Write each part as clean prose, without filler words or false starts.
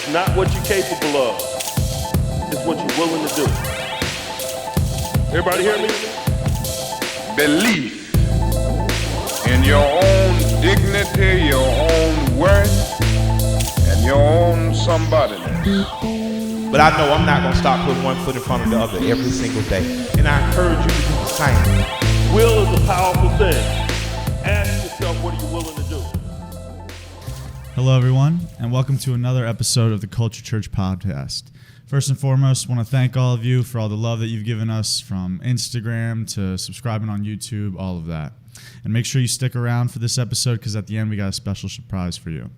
It's not what you're capable of. It's what you're willing to do. Everybody hear me? Belief in your own dignity, your own worth, and your own somebodyness. But I know I'm not going to stop putting one foot in front of the other every single day. And I encourage you to do the same. Will is a powerful thing. Ask yourself, what are you willing to do? Hello, everyone, and welcome to another episode of the Culture Church podcast. First and foremost, I want to thank all of you for all the love that you've given us, from Instagram to subscribing on YouTube, all of that. And make sure you stick around for this episode, because at the end we got a special surprise for you.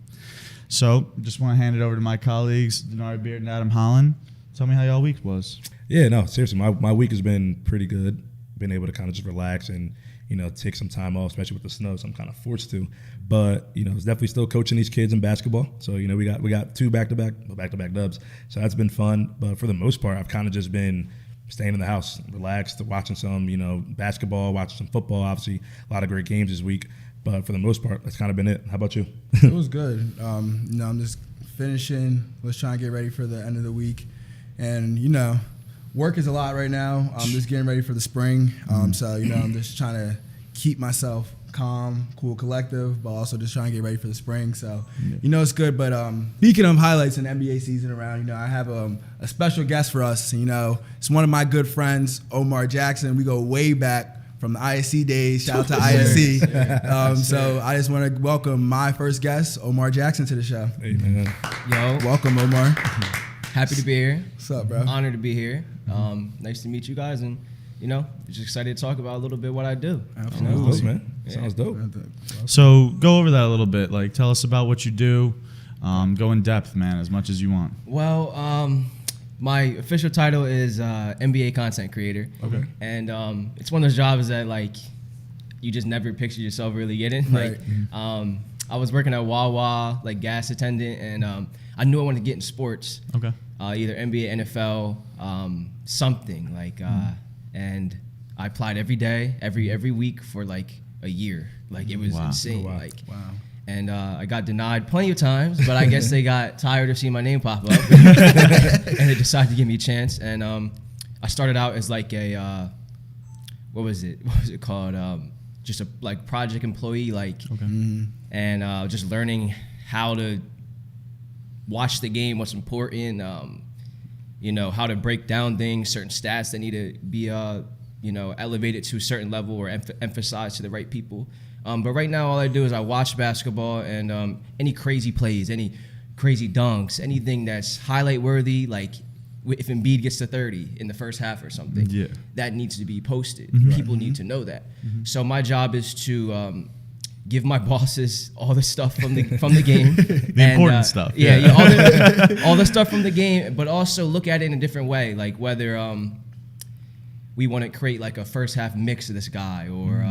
So, just want to hand it over to my colleagues, Denari Beard and Adam Holland. Tell me how y'all week was. Yeah, no, seriously, my week has been pretty good. Been able to kind of just relax and, take some time off, especially with the snow, so I'm kind of forced to. But, it's definitely still coaching these kids in basketball. So, we got two back-to-back dubs. So that's been fun. But for the most part, I've kind of just been staying in the house, relaxed, watching some, basketball, watching some football, obviously a lot of great games this week. But for the most part, that's kind of been it. How about you? It was good. I'm just finishing. Let's try and get ready for the end of the week. And, work is a lot right now. I'm just getting ready for the spring. So, I'm just trying to keep myself calm, cool, collective, but also just trying to get ready for the spring. So, it's good. But speaking of highlights in NBA season around, I have a special guest for us. It's one of my good friends, Omar Jackson. We go way back from the ISC days. Shout out to ISC. So I just want to welcome my first guest, Omar Jackson, to the show. Hey, man. Yo. Welcome, Omar. Happy to be here. What's up, bro? Honored to be here. Nice to meet you guys, and just excited to talk about a little bit what I do. Sounds dope, man. Yeah. Sounds dope. So go over that a little bit. Like, tell us about what you do. Go in depth, man, as much as you want. Well, my official title is NBA content creator. Okay. And it's one of those jobs that you just never pictured yourself really getting. Right. I was working at Wawa, gas attendant, and I knew I wanted to get in sports. Okay. Either NBA, NFL, something and I applied every day, every week for a year. It was insane. Wow. And I got denied plenty of times, but I guess they got tired of seeing my name pop up, and they decided to give me a chance. And I started out as a what was it called? Just a project employee, and just learning how to watch the game, what's important, how to break down things, certain stats that need to be elevated to a certain level or emphasized to the right people. But right now, all I do is I watch basketball, and any crazy plays, any crazy dunks, anything that's highlight worthy, if Embiid gets to 30 in the first half or something, that needs to be posted. Mm-hmm. People need to know that. Mm-hmm. So my job is to give my bosses all the stuff from the game, important stuff. All the stuff from the game, but also look at it in a different way, whether we want to create a first half mix of this guy, or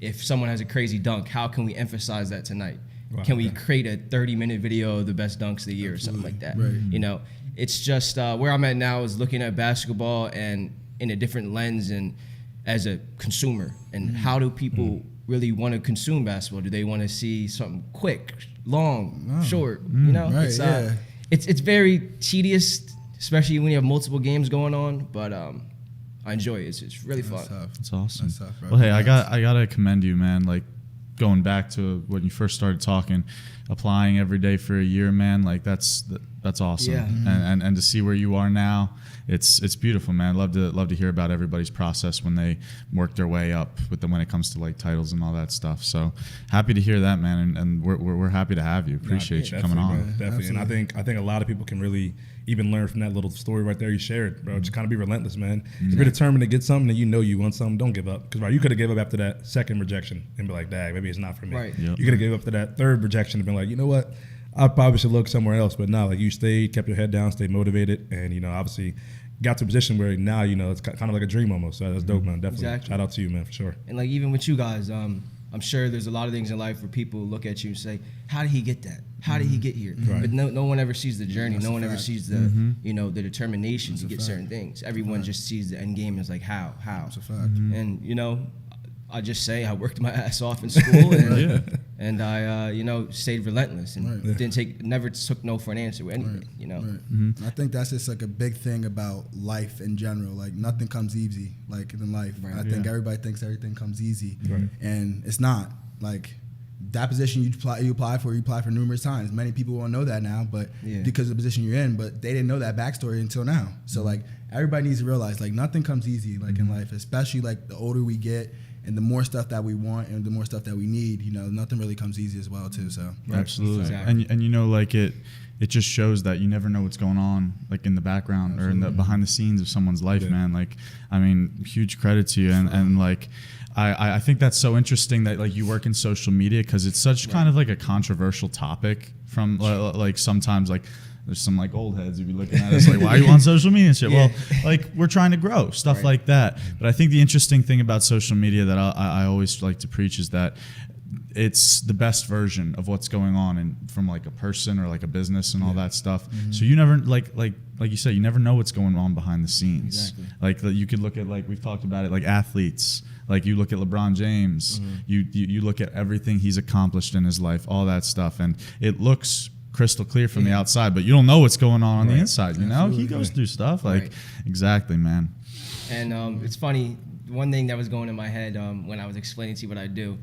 if someone has a crazy dunk, how can we emphasize that tonight? Wow, can we create a 30-minute video of the best dunks of the year or something like that? Right. It's just where I'm at now is looking at basketball and in a different lens and as a consumer. And how do people really want to consume basketball? Do they want to see something quick, long, short? Right, It's very tedious, especially when you have multiple games going on. But I enjoy it. It's really fun. That's awesome. That's tough, bro. Well, hey, I gotta commend you, man. Going back to when you first started talking, applying every day for a year, man. That's awesome. Yeah. And to see where you are now, it's beautiful, man. Love to hear about everybody's process when they work their way up when it comes to titles and all that stuff. So happy to hear that, man. And we're happy to have you. Appreciate you coming on. Man, definitely. Absolutely. And I think a lot of people can really even learn from that little story right there you shared, bro. Just kind of be relentless, man. If you're determined to get something and you want something, don't give up. Because you could have gave up after that second rejection and be like, dang, maybe it's not for me. Right. Yep. You could have gave up to that third rejection and been like, you know what? I probably should look somewhere else. But no, you stayed, kept your head down, stayed motivated, and obviously got to a position where now it's kind of like a dream almost. So that's dope, man. Definitely. Exactly. Shout out to you, man, for sure. And even with you guys, I'm sure there's a lot of things in life where people look at you and say, how did he get that? How did he get here? Right. But no one ever sees the journey. That's no one a ever fact. sees the the determination to get certain things. Everyone just sees the end game as how. That's a fact. And I just say I worked my ass off in school, and And I, stayed relentless and never took no for an answer with anything, I think that's just like a big thing about life in general. Like nothing comes easy, like in life. Right. I think everybody thinks everything comes easy, and it's not. Like that position you apply for numerous times. Many people won't know that now, but because of the position you're in, but they didn't know that backstory until now. So like everybody needs to realize like nothing comes easy, like in life, especially like the older we get. And the more stuff that we want and the more stuff that we need, nothing really comes easy as well too. So absolutely, exactly. and like it just shows that you never know what's going on, like in the background or in the behind the scenes of someone's life, man. Like, I mean, huge credit to you, and like, I think that's so interesting that like you work in social media because it's such kind of like a controversial topic from like sometimes like. There's some like old heads who'd be looking at us like, why are you on social media and shit? Well, like we're trying to grow, stuff like that. But I think the interesting thing about social media that I always like to preach is that it's the best version of what's going on and from like a person or like a business and all that stuff. So you never like you said, you never know what's going on behind the scenes. Exactly. Like you could look at like we've talked about it, like athletes. Like you look at LeBron James, you look at everything he's accomplished in his life, all that stuff, and it looks crystal clear from the outside, but you don't know what's going on the inside. He goes through stuff like exactly, man. And it's funny. One thing that was going in my head when I was explaining to you what I do,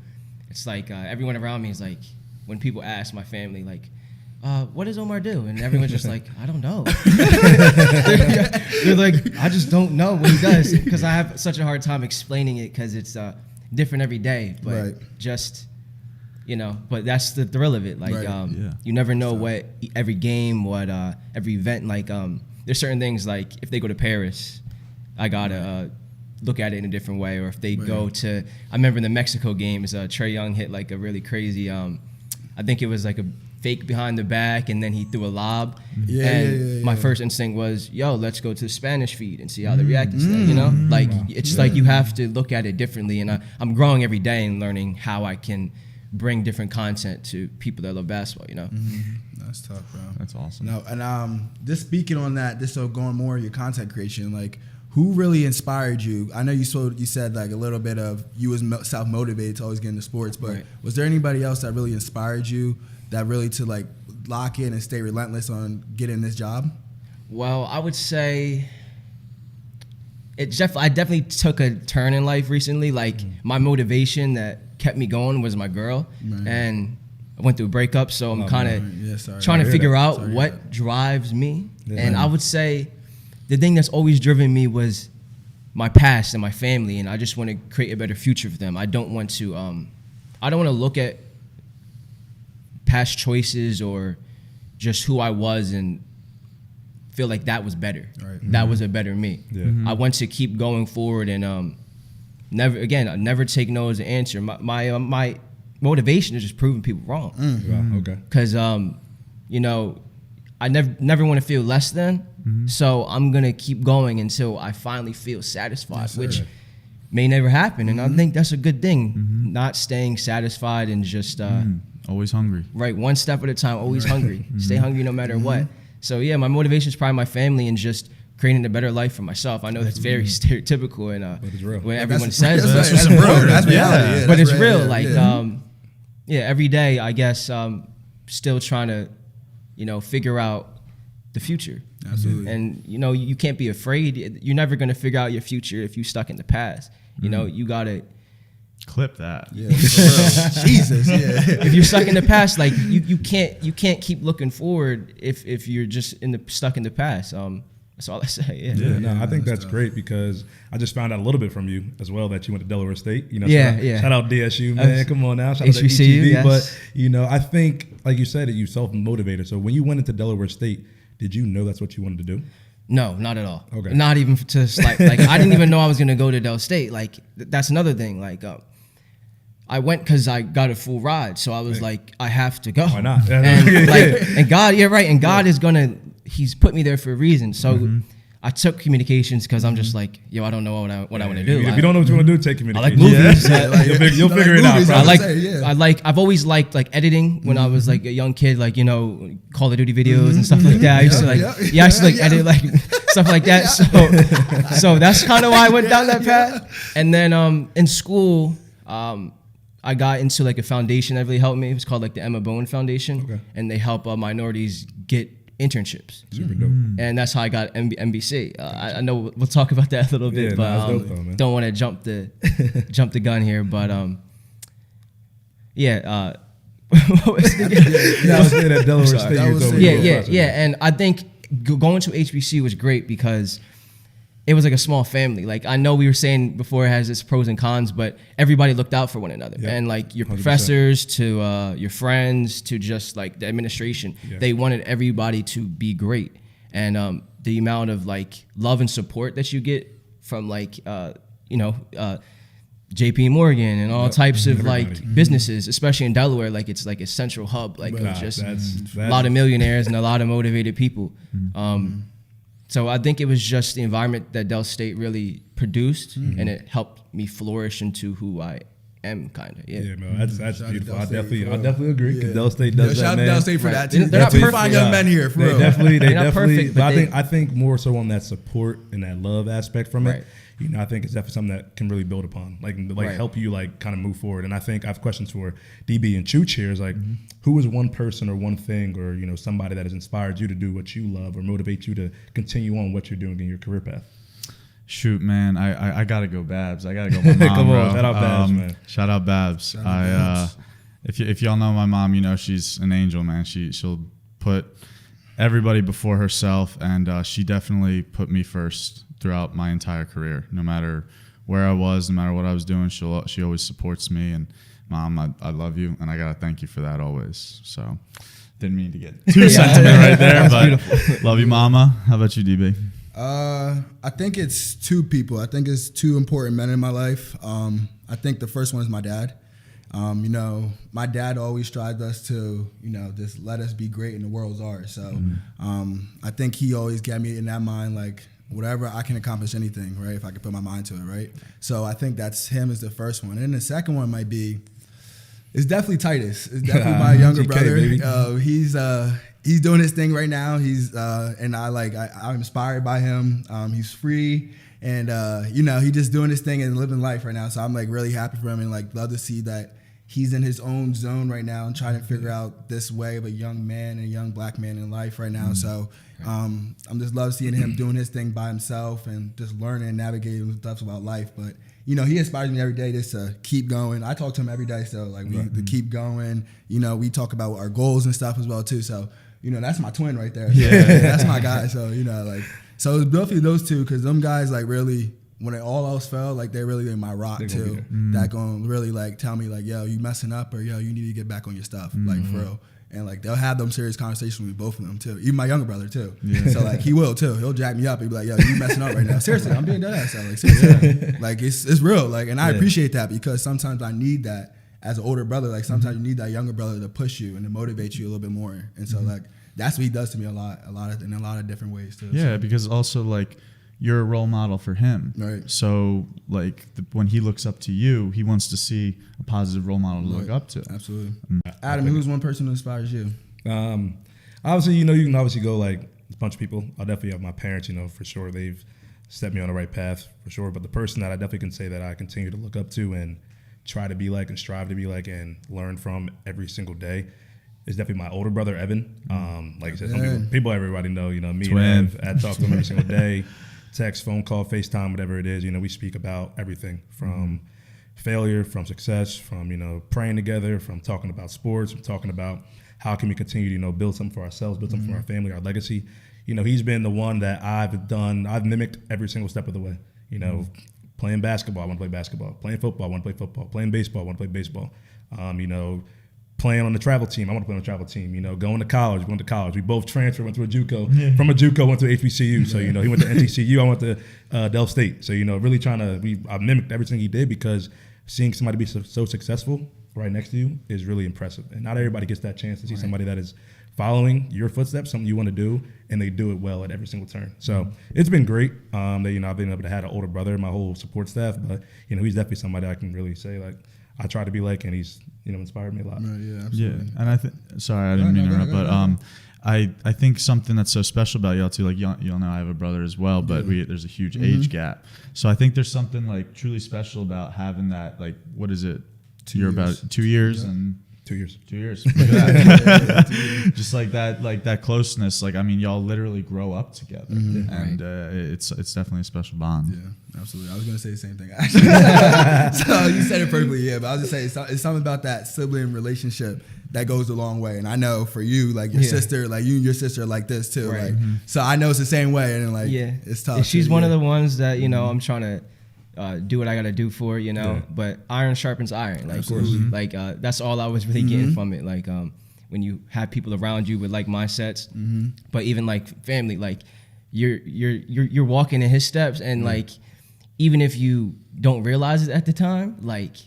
it's like everyone around me is like, when people ask my family, like, what does Omar do? And everyone's just like, I don't know. They're like, I just don't know what he does because I have such a hard time explaining it because it's different every day. But just. But that's the thrill of it. Like, you never know what every game, what every event. Like, there's certain things like if they go to Paris, I gotta look at it in a different way. Or if they go to, I remember in the Mexico games, Trae Young hit like a really crazy. I think it was like a fake behind the back, and then he threw a lob. My first instinct was, yo, let's go to the Spanish feed and see how they react to that. Like it's like you have to look at it differently. And I'm growing every day and learning how I can bring different content to people that love basketball, That's tough, bro. That's awesome. No, and just speaking on that, just so going more of your content creation, like who really inspired you? I know you said like a little bit of you was self-motivated to always get into sports, but was there anybody else that really inspired you that really to like lock in and stay relentless on getting this job? Well, I would say I definitely took a turn in life recently. Like my motivation that kept me going was my girl, and I went through a breakup, so I'm kind of trying to figure out what drives me. And I would say the thing that's always driven me was my past and my family, and I just want to create a better future for them. I don't want to look at past choices or just who I was and feel like that was better. That was a better me. I want to keep going forward and never take no as an answer. My motivation is just proving people wrong. Because I never want to feel less than. So I'm gonna keep going until I finally feel satisfied, which may never happen. And I think that's a good thing. Not staying satisfied and just always hungry. Right, one step at a time. Always hungry. Stay hungry no matter what. So yeah, my motivation is probably my family and just creating a better life for myself. I know that's very stereotypical and when everyone says that's real. That's reality. But it's real. Like every day I guess still trying to figure out the future. Absolutely. And you can't be afraid. You're never gonna figure out your future if you stuck in the past. You gotta clip that. Yeah, Jesus. Yeah. If you're stuck in the past, like you can't keep looking forward if you're just stuck in the past. That's all I say. I think that's great because I just found out a little bit from you as well that you went to Delaware State. Shout out DSU, man. Come on now. Shout out to HBCU, ETV. But I think like you said, you self-motivated. So when you went into Delaware State, did you know that's what you wanted to do? No, not at all. Okay. Not even to like I didn't even know I was gonna go to Del State. Like that's another thing. Like I went because I got a full ride, so I was like, I have to go. Why not? And God, and God is gonna. He's put me there for a reason. So I took communications because I'm just like, yo, I don't know what I want to do. If you don't know what you want to do, take communications. I like movies. You'll figure it out, bro. I've always liked like editing when I was like a young kid, like Call of Duty videos and stuff like that. I used to edit like stuff like that. So that's kind of why I went down that path. And then in school, I got into like a foundation that really helped me. It's called like the Emma Bowen Foundation, and they help minorities get internships. Super dope. And that's how I got NBC. I know we'll talk about that a little bit, but that's dope though, man. don't want to jump the gun here. But what was it? I was saying at Delaware State. That was Yeah. And I think going to HBC was great because it was like a small family. Like I know we were saying before it has its pros and cons, but everybody looked out for one another. Yeah. And like your 100%. professors to your friends to just like the administration, they wanted everybody to be great. And the amount of like love and support that you get from like JP Morgan and all types of like businesses, especially in Delaware, like it's like a central hub, like of just a lot of millionaires and a lot of motivated people. So I think it was just the environment that Del State really produced, and it helped me flourish into who I am, kind of. Yeah, man, that's beautiful. I Del State, definitely agree. Because Del State does that, Shout out man. to Del State for that too. They're not Two perfect. fine young men here, for real. They They're not definitely. perfect, But but I think more so on that support and that love aspect from it. Right. You know, I think it's definitely something that can really build upon, like Right. help you like kind of move forward. And I think I have questions for DB and Chooch here. Is like, who is one person or one thing or somebody that has inspired you to do what you love or motivate you to continue on what you're doing in your career path? Shoot, man, I gotta go Babs. I gotta go my mom, Come bro. on, shout out Babs, man. Shout out Babs. If y'all know my mom, she's an angel, man. She'll put everybody before herself, and she definitely put me first throughout my entire career. No matter where I was, no matter what I was doing, she always supports me. And Mom, I love you, and I gotta thank you for that always. So didn't mean to get too sentiment right there, but love you, Mama. How about you, DB? I think it's two people. I think it's two important men in my life. I think the first one is my dad. My dad always strived us to, just let us be great and the world's ours. So I think he always got me in that mind, like, whatever, I can accomplish anything, right, if I can put my mind to it, right? So I think that's him as the first one. And the second one might be, it's definitely Titus. It's definitely my younger TK, brother. baby. He's doing his thing right now. I'm inspired by him. He's free, and he just doing his thing and living life right now. So I'm like really happy for him, and like love to see that he's in his own zone right now and trying to figure out this way of a young man and a young black man in life right now. So I'm just love seeing him doing his thing by himself and just learning and navigating stuff about life. But he inspires me every day just to keep going. I talk to him every day, so like to keep going. We talk about our goals and stuff as well too. So that's my twin right there. So, that's my guy. So so it's definitely those two, because them guys like really, when it all else fell, like they're really my rock too. That gonna really like tell me like, yo, you messing up, or yo, you need to get back on your stuff, like for real. And like they'll have them serious conversations with both of them too. Even my younger brother too. So like he will too. He'll jack me up and be like, yo, you messing up right now. Seriously, I'm being dead ass. Like seriously, like it's real. Like, and I appreciate that, because sometimes I need that as an older brother. Like sometimes you need that younger brother to push you and to motivate you a little bit more. And so like that's what he does to me in a lot of different ways too. Yeah, because also like you're a role model for him. Right. So like when he looks up to you, he wants to see a positive role model to look up to. Absolutely. Adam, who's one person who inspires you? Obviously, you can obviously go like a bunch of people. I'll definitely have my parents, for sure. They've set me on the right path for sure. But the person that I definitely can say that I continue to look up to and try to be like and strive to be like and learn from every single day is definitely my older brother, Evan. Like I said, some people everybody know, me Twin. and Ev, I talk to him every single day. Text, phone call, FaceTime, whatever it is. We speak about everything from failure, from success, from, praying together, from talking about sports, from talking about how can we continue to, build something for ourselves, build something for our family, our legacy. He's been the one that I've mimicked every single step of the way. Playing basketball, I want to play basketball. Playing football, I want to play football. Playing baseball, I want to play baseball. Playing on the travel team, I want to play on the travel team. Going to college, we went to college. We both transferred, went to a JUCO. From a JUCO, went to HBCU. So, he went to NTCU, I went to Del State. So, really I mimicked everything he did, because seeing somebody be so successful right next to you is really impressive. And not everybody gets that chance to see somebody that is following your footsteps, something you want to do, and they do it well at every single turn. So it's been great. I've been able to have an older brother and my whole support staff, but he's definitely somebody I can really say like I try to be like, and he's inspired me a lot. Yeah, absolutely. Yeah, and I didn't mean to interrupt, but I think something that's so special about y'all too, like y'all know I have a brother as well, but there's a huge age gap. So I think there's something like truly special about having that, like, what is it? You're about 2 years and 2 years. 2 years. Look at that. Just like that closeness. Like, I mean, y'all literally grow up together, and it's definitely a special bond. Yeah, absolutely. I was gonna say the same thing. Actually. So you said it perfectly. Yeah, but I was just saying it's something about that sibling relationship that goes a long way. And I know for you, like your sister, like you and your sister are like this too. Right. Like, so I know it's the same way, and like it's tough. And she's one of the ones that I'm trying to do what I gotta do for, but iron sharpens iron. Like, like that's all I was really getting from it. Like, when you have people around you with like mindsets, but even like family, like you're walking in his steps, and like even if you don't realize it at the time, like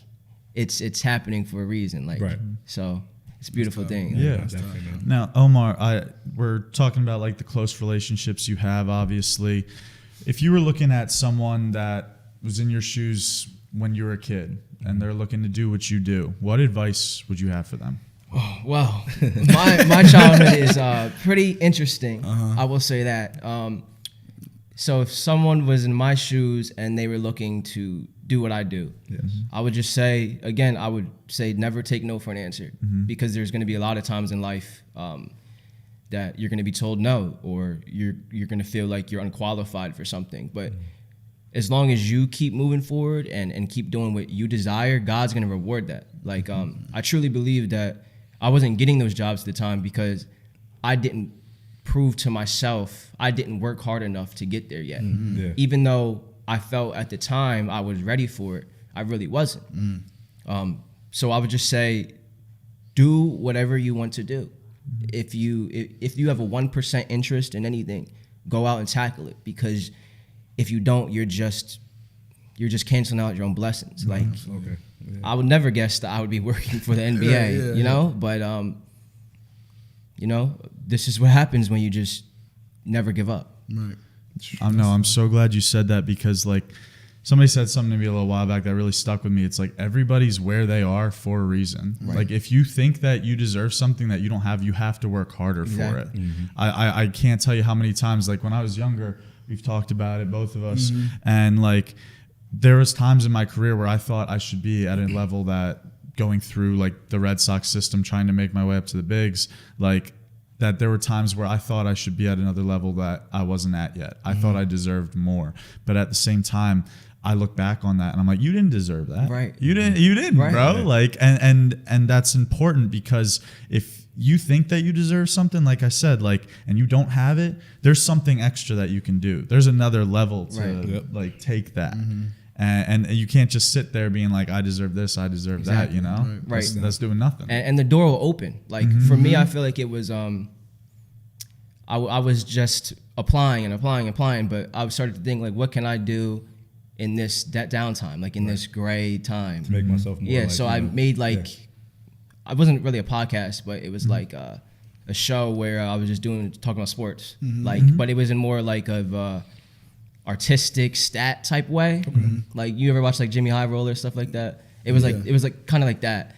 it's happening for a reason. Like, so it's a beautiful thing. Yeah. Definitely, man. Now, Omar, we're talking about like the close relationships you have. Obviously, if you were looking at someone that was in your shoes when you were a kid and they're looking to do what you do, what advice would you have for them? Oh, well, my childhood is pretty interesting. I will say that. So if someone was in my shoes and they were looking to do what I do, I would just say, again, I would say never take no for an answer, because there's going to be a lot of times in life that you're going to be told no, or you're going to feel like you're unqualified for something. But as long as you keep moving forward and keep doing what you desire, God's going to reward that. Like, I truly believe that I wasn't getting those jobs at the time because I didn't prove to myself, I didn't work hard enough to get there yet. Even though I felt at the time I was ready for it, I really wasn't. So I would just say, do whatever you want to do. If you have a 1% interest in anything, go out and tackle it, because if you don't, you're just canceling out your own blessings. Like, I would never guess that I would be working for the NBA, but this is what happens when you just never give up. Right. I'm so glad you said that, because like somebody said something to me a little while back that really stuck with me. It's like everybody's where they are for a reason. Right. Like if you think that you deserve something that you don't have, you have to work harder for it. I can't tell you how many times, like when I was younger, we've talked about it, both of us, and like there was times in my career where I thought I should be at a level that going through like the Red Sox system, trying to make my way up to the bigs, like that there were times where I thought I should be at another level that I wasn't at yet. I thought I deserved more. But at the same time, I look back on that and I'm like, you didn't deserve that. Right. You didn't, right. Bro. Like, and that's important, because if you think that you deserve something, like I said, like, and you don't have it, there's something extra that you can do. There's another level to like take that. And you can't just sit there being like, I deserve this, I deserve that, you know? Right. That's doing nothing. And the door will open. Like for me, I feel like it was, I was just applying, but I started to think like, what can I do in that downtime, like in this gray time? To make myself more like, so I made like, I wasn't really a podcast, but it was like a show where I was just talking about sports. But it was in more like of artistic stat type way. Like you ever watch like Jimmy High Roller, stuff like that? It was like kind of like that.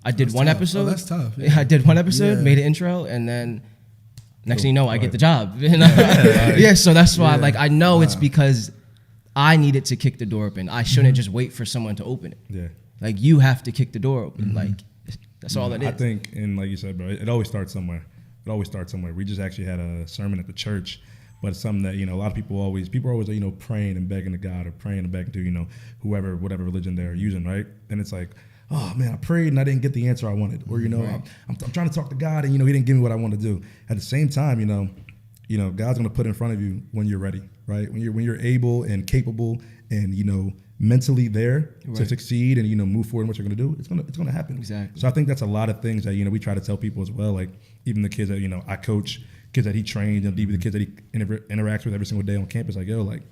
I did one episode. Oh, that's tough. Yeah. I did one episode, made an intro, and then next thing you know, I get the job. So that's why like I know it's because I needed to kick the door open. I shouldn't just wait for someone to open it. Like you have to kick the door open. Like that's all it is. I think, and like you said, bro, it always starts somewhere. We just actually had a sermon at the church, but it's something that, a lot of people are always, praying and begging to God, or praying and begging to, whatever religion they're using, right? And it's like, oh man, I prayed and I didn't get the answer I wanted. Or, I'm trying to talk to God and, he didn't give me what I want to do. At the same time, God's going to put in front of you when you're ready, right? When you're able and capable and, mentally there to succeed and, move forward in what you're going to do, it's going to happen. Exactly. So I think that's a lot of things that, we try to tell people as well. Like even the kids that, I coach, kids that he trains, and the kids that he interacts with every single day on campus, like, like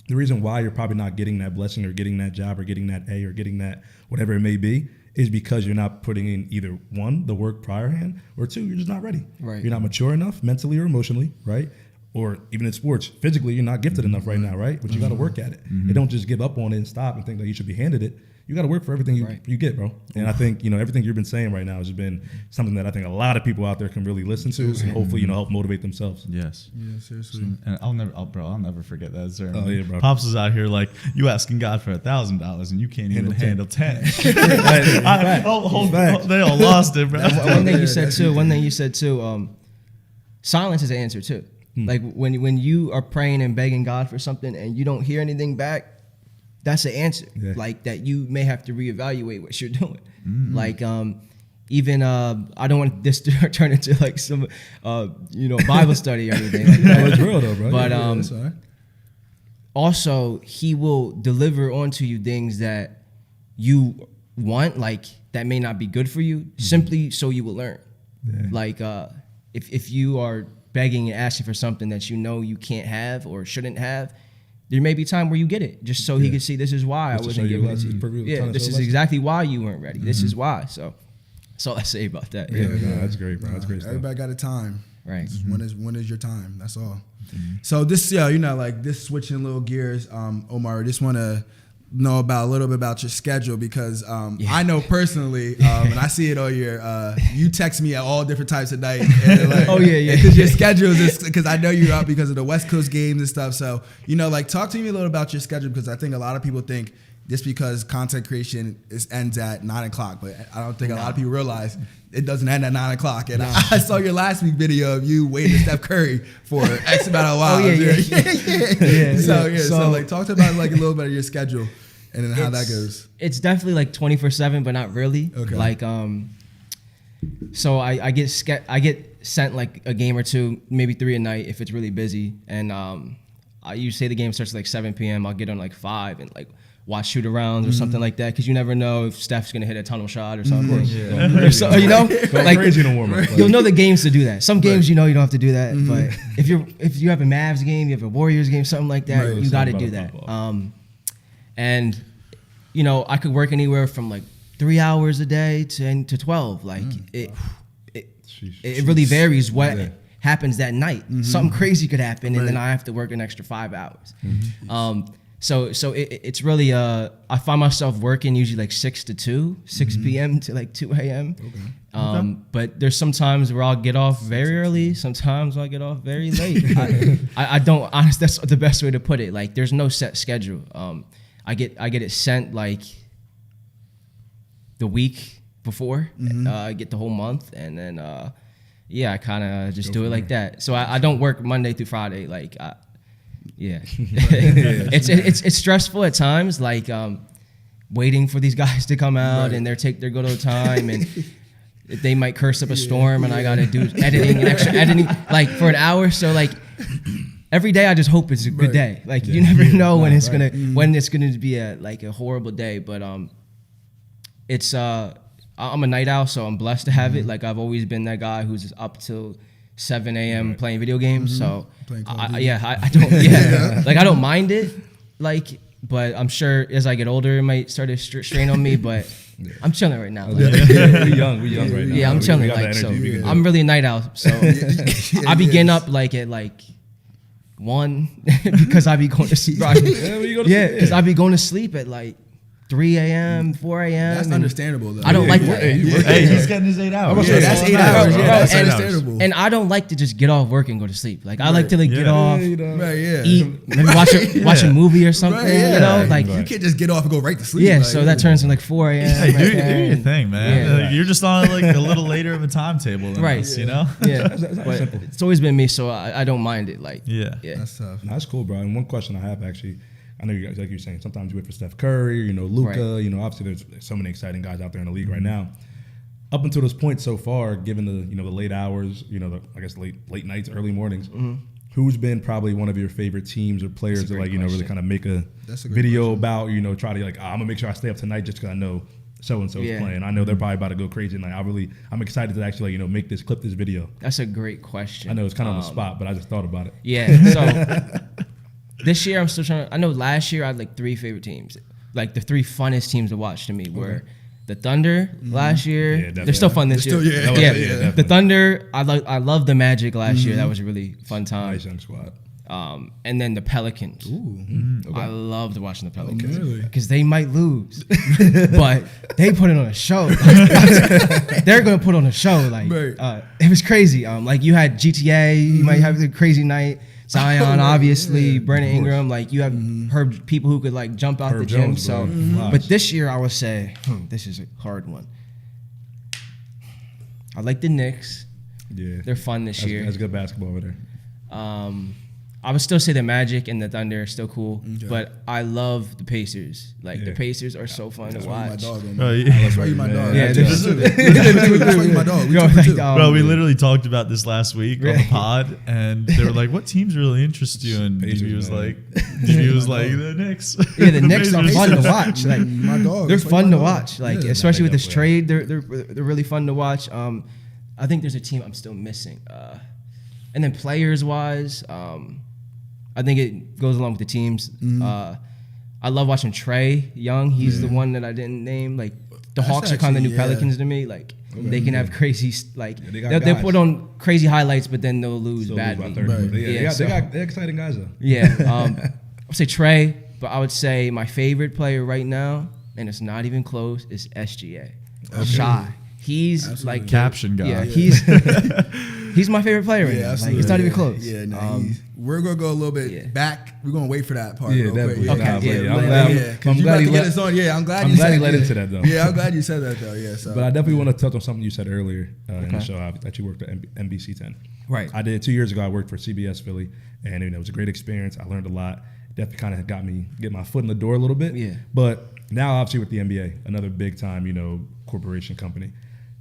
the reason why you're probably not getting that blessing or getting that job or getting that A or getting that whatever it may be is because you're not putting in either one, the work prior hand, or two, you're just not ready. Right. You're not mature enough mentally or emotionally, right? Or even in sports, physically, you're not gifted enough right now, right? But you got to work at it. You don't just give up on it and stop and think that you should be handed it. you got to work for everything Right. you get, bro. And I think, everything you've been saying right now has been something that I think a lot of people out there can really listen to and hopefully, help motivate themselves. Yes. Yeah, seriously. And I'll never forget that sermon. Oh, yeah, bro. Pops was out here like, you asking God for $1,000 and you can't even handle 10. They all lost it, bro. One thing you said too, silence is the answer too. Like when you are praying and begging God for something and you don't hear anything back, that's the answer. Yeah. Like that you may have to reevaluate what you're doing. Like even I don't want this to turn into like some Bible study or anything like that. No, it's real though, bro. But That's all right. also he will deliver onto you things that you want, like that may not be good for you, simply so you will learn. Yeah. Like if you are begging and asking for something that you can't have or shouldn't have, there may be time where you get it, just so he can see this is why Just to I show wasn't you giving it lessons, to you. trying to This show is lessons. exactly why you weren't ready. This is why. So that's all I say about that. Yeah, no, that's great, bro. That's great stuff. Everybody got a time. Right. When is your time? That's all. So this, like this switching little gears, Omar, I just want to know about a little bit about your schedule because I know personally, and I see it all year. You text me at all different types of night. And like, Oh, yeah. Because your schedule is because I know you're out because of the West Coast games and stuff. So like talk to me a little about your schedule because I think a lot of people think just because content creation ends at 9:00, but I don't think a lot of people realize it doesn't end at 9:00. And I saw your last week video of you waiting to Steph Curry for X amount of hours. Oh, yeah. So like talk to about like a little bit of your schedule and then how that goes. It's definitely like 24/7, but not really. Okay. Like so I get sent like a game or two, maybe 3 a night if it's really busy, and you say the game starts at like 7 p.m. I'll get on like 5 and like watch shoot arounds or something like that because you never know if Steph's gonna hit a tunnel shot or something. Or so, like Crazy in a warm up. you'll know the games to do that. Some games you don't have to do that, but if you have a Mavs game, you have a Warriors game, something like that, Right. you got to Something do about that. to pop And I could work anywhere from like 3 hours a day to 12. Like it really varies what happens that night. Something crazy could happen, and then I have to work an extra 5 hours. So it's really I find myself working usually like 6 to 2, 6 p.m. to like 2 a.m. But there's some times where I'll get off very early. Sometimes I'll get off very late. I don't honestly. That's the best way to put it. Like there's no set schedule. I get it sent like the week before. I get the whole month, and then I kind of just do it like that. So I don't work Monday through Friday. Like it's stressful at times. Like waiting for these guys to come out and they go to a time and. They might curse up a storm, and I gotta do editing and extra editing like for an hour. So like every day, I just hope it's a good day. Like you never know when it's gonna be a horrible day. But it's I'm a night owl, so I'm blessed to have it. Like I've always been that guy who's up till 7 a.m. playing video games. So I don't like I don't mind it. Like, but I'm sure as I get older, it might start to strain on me. But I'm chilling right now. Like, we young right now. yeah, I'm chilling. We got Like the so, energy. I'm really a night owl. So I be getting up like at like 1 because I be going to sleep. Yeah, because I be going to sleep at like 3 a.m., 4 a.m. That's understandable though. I don't like that. Hey, he's getting his 8 hours. Yeah, that's 8 hours. Yeah, that's and, understandable. and I don't like to just get off work and go to sleep. Like I like to get off, Right, yeah. eat, maybe watch a movie or something. Right, yeah. Like you can't just get off and go right to sleep. yeah. like, So that turns to like 4 a.m. Hey, do like your that. thing, man. Yeah. Like, you're just on like a little later of a timetable than Right. us, you know? Yeah, but it's always been me, so I don't mind it. Like Yeah. That's tough. That's cool, bro. And one question I have actually, I know you guys, like you're saying, sometimes you wait for Steph Curry, Luka, Right. Obviously there's so many exciting guys out there in the league right now. Up until this point so far, given the the late hours, I guess late nights, early mornings, who's been probably one of your favorite teams or players that really question. kind of make a That's a great video about, try to I'm gonna make sure I stay up tonight just because I know so and so is playing. I know they're probably about to go crazy, and I'm excited to actually make clip this video. that's a great question. I know it's kind of on the spot, but I just thought about it. Yeah. So this year I'm still trying. I know last year I had like 3 favorite teams. Like the 3 funnest teams to watch to me were the Thunder last year. Yeah, They're still fun this year. Yeah, The Thunder. I love the Magic last year. That was a really fun time. Nice young squad. and then the Pelicans. Ooh. I loved watching the Pelicans Really? because they might lose, but they put it on a show. They're gonna put on a show. Like Right. it was crazy. Like you had GTA, you might have the crazy night. Zion, obviously, Brandon Ingram. Like you have Herb people who could like jump out Herb the gym. Jones, So, bro. but this year I would say this is a hard one. I like the Knicks. Yeah, They're fun this year. That's good basketball over there. I would still say the Magic and the Thunder are still cool, Okay. but I love the Pacers. Like the Yeah. Pacers are so fun to That's why you my watch. dog. Bro, That's why you my dog. Yeah, That's this why you my dog. We Yo, two for like, two. Bro, we literally talked about this last week on the Really? pod, and they were like, "What teams really interest you?" And Pacers, DB was man. like, "DB was like the Knicks." Yeah, the Knicks are Pacers. fun to watch. Like My dog. they're That's why you fun my to dog. watch. Like Yeah. especially with this definitely trade, they're really fun to watch. I think there's a team I'm still missing. And then players wise, I think it goes along with the teams. I love watching Trey Young. He's the one that I didn't name. Like the That's Hawks are kind of the actually- new Pelicans to me. Like they can have crazy like they got they'll guys. put on crazy highlights, but then they'll lose Still lose by badly. 30. Right. But Yeah, so- they're exciting guys though. Yeah, I would say Trey, but I would say my favorite player right now, and it's not even close, is SGA. Shy. He's Absolutely. like Caption guy. Yeah, Yeah. he's my favorite player right Yeah, now. Like, absolutely. it's not even Yeah. close. Yeah, no, we're gonna go a little bit Yeah. back. We're gonna wait for that part. Yeah, real quick. definitely. Okay, Nah, but yeah, I'm let- glad. Yeah, 'cause I'm you glad about he to get let. us on. Yeah, I'm glad I'm you glad said he led yeah. into that, though. Yeah, I'm glad you said that though. Yeah, so But I definitely want to touch on something you said earlier in the Okay. show that you worked at NBC 10. Right. I did 2 years ago. I worked for CBS Philly, and it was a great experience. I learned a lot. Definitely kind of got me get my foot in the door a little bit. Yeah. But now, obviously, with the NBA, another big time, corporation company.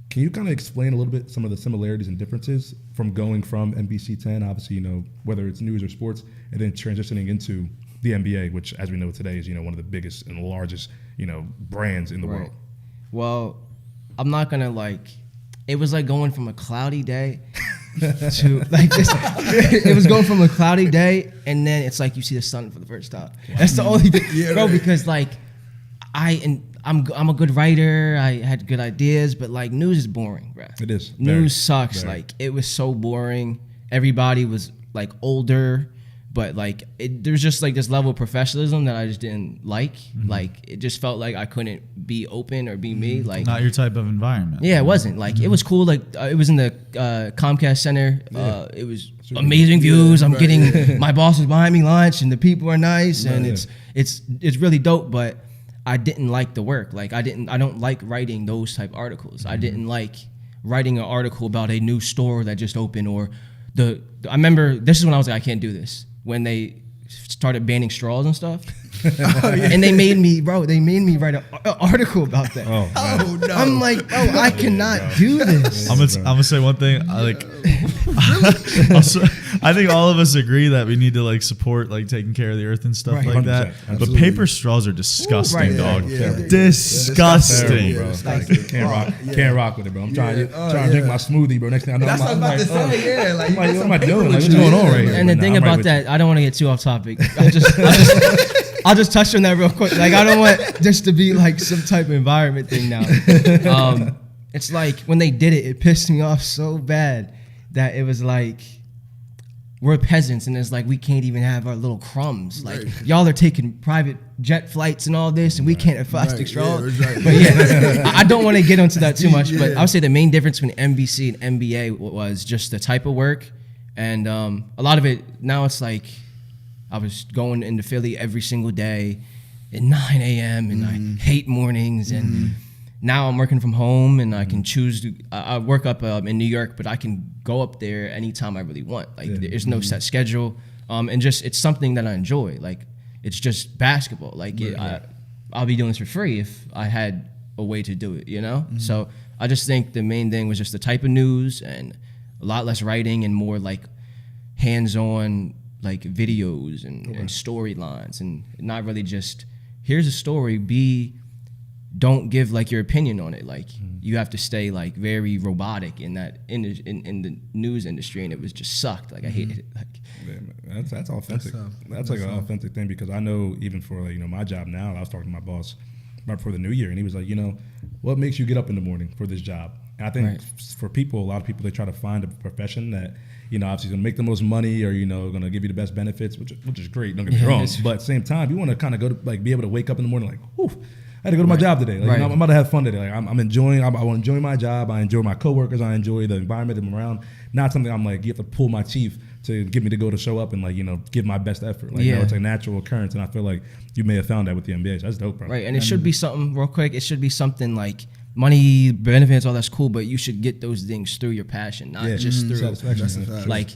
Can you kind of explain a little bit some of the similarities and differences from going from NBC 10, obviously, whether it's news or sports, and then transitioning into the NBA, which, as we know today, is one of the biggest and largest brands in the Right. world. Well, I'm not gonna it was like going from a cloudy day to like this. It was going from a cloudy day, and then it's like you see the sun for the first time. That's the only thing, Yeah, bro. right. Because I'm a good writer. I had good ideas, but news is boring, bro. It is. News Very. sucks. Very. It was so boring. Everybody was older, but there's just this level of professionalism that I just didn't like. It just felt like I couldn't be open or be me. Not your type of environment. Yeah, it wasn't. It was cool. It was in the Comcast Center. It was amazing views. I'm right, getting my boss is buying me lunch, and the people are nice, and Yeah. it's really dope. But I didn't like the work. I don't like writing those type articles. I didn't like writing an article about a new store that just opened or I remember this is when I was like, I can't do this. When they started banning straws and stuff. And they made me write an article about that. Oh, man. oh no, I'm like, bro, I cannot do this. I'm gonna say one thing. I think all of us agree that we need to support taking care of the earth and stuff Right. like that. 100%, But absolutely. paper straws are disgusting, Right. dog. Yeah, yeah. Disgusting. Terrible, bro. Yeah. Can't rock with it, bro. I'm trying Yeah. to drink my smoothie, bro. Next thing I know, That's what I'm about to like, say. Yeah, like what you am I get some doing? paper Like, what's with going you. on right here? And the Nah, thing I'm right about with that, I don't want to get too off topic. I'll just touch on that real quick. I don't want this to be some type of environment thing now. It's when they did it, it pissed me off so bad that it was we're peasants, and it's we can't even have our little crumbs. Right. Y'all are taking private jet flights and all this, and we can't have plastic Right, straws. yeah, right. But yeah, I don't want to get into that too much. But Yeah. I would say the main difference between NBC and NBA was just the type of work, and a lot of it now it's I was going into Philly every single day at 9 a.m. and I hate mornings. And now I'm working from home and I can choose to. I work up in New York, but I can go up there anytime I really want. There's no set schedule, and just it's something that I enjoy. It's just basketball. I'll be doing this for free if I had a way to do it. So I just think the main thing was just the type of news and a lot less writing and more hands-on videos and storylines, and not really just here's a story. Don't give your opinion on it. You have to stay very robotic in that in the news industry, and it was just sucked. I hated it. Yeah, man, that's authentic. That's an authentic thing, because I know even for my job now, I was talking to my boss right before the new year, and he was like, what makes you get up in the morning for this job? And I think for people, a lot of people, they try to find a profession that, obviously is going to make the most money or, going to give you the best benefits, which is great. Don't get me wrong. But at the same time, you want to kind of go to, like, be able to wake up in the morning like, whew, I had to go to my job today. Like, I'm about to have fun today. Like, I'm enjoying. I want to enjoy my job. I enjoy my coworkers. I enjoy the environment I'm around. Not something I'm like, you have to pull my teeth to get me to go to show up and, like, give my best effort. Like, it's a natural occurrence, and I feel like you may have found that with the NBA. So that's dope, bro. Right, and it should be something real quick. It should be something like money, benefits, all that's cool, but you should get those things through your passion, not just through satisfaction. like